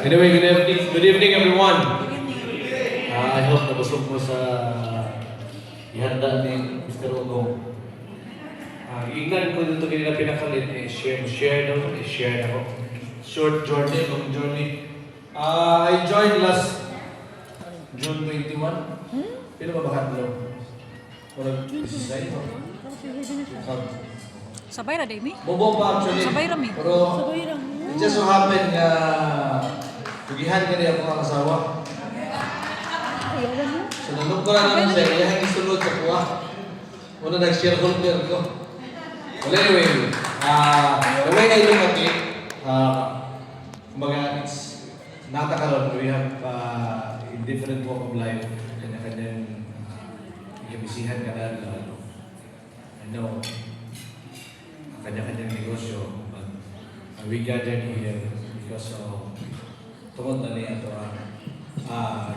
Anyway, good evening everyone. I hope nabusog mo sa ihanda ni Mr. Ogong. Ignan ko dito kanina pinakalit, share na ko. Short journey, long journey. I joined last June 21. Pino ba bahadlo? Walang isisay mo. Sabay ra day mi. Bobo pa actually. Sabay ra mi. Pero it just so happened na tugihan ka niya akong asawa. So nalog ko na naman siya, kaya hanggang sunod sa kuha. Una nag-shareholder ko. Well anyway, the way I look at it, kumbaga it's natakaroon. We have in different walk of life, kanya-kanyang ikabisihan ka na. I know, kanya-kanyang negosyo. We gathered here because of tungkol na niya ito.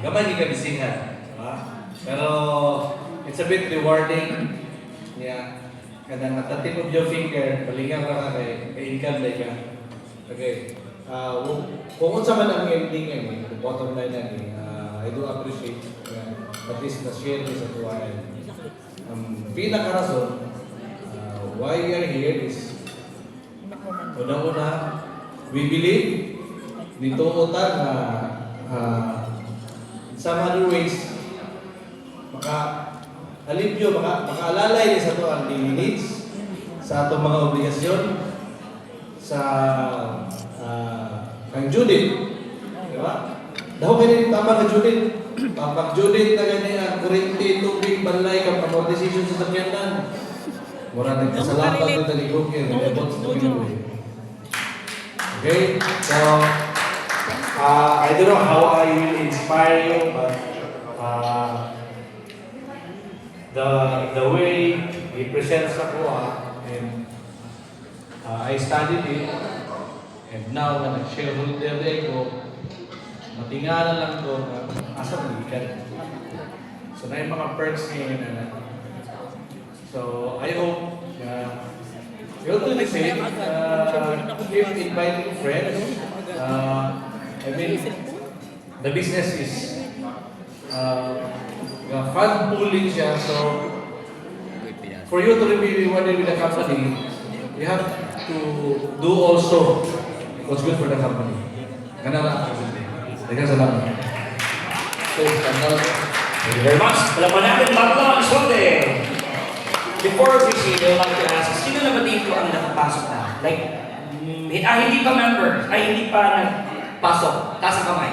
Gamay ni kabisihan. Pero it's a bit rewarding. Yeah. Kadang at the tip of your finger, palingan ka kay income like ka. Okay. Kung unsa man ang ending yan, the bottom line yan, I do appreciate at least na-share this sa tuwanan. Pinakarason, why we are here is una-una, we believe nito utan na some other ways maka-alibyo, maka-alalay sa ito ang daily needs, sa itong mga obligasyon, sa kang Judith. Diba? Daho kayo tama ka Judith. Pag Judith na ganyan, kurinti, tubig, balay, kapag-decision sa sakyanan. Mura nagkasalamat na taligog yun. Okay? So, I don't know how I will inspire you, but the way he presents ako, and I studied it, and now na nag-shareholder ko, matingalan lang ko na asa magikan. So na yung mga perks niya na. So I hope you'll do the same. If inviting friends, I mean, the business is fund pooling siya. So for you to be rewarded with the company, you have to do also what's good for the company. Ganun lang. Dagan salamat. Thank you very much. Palapan natin bago ang sorte. Before we proceed, I would like to ask, sino na ba dito ang nakapasok na? Like, hindi pa member, hindi pa nagpasok. Taas ang kamay.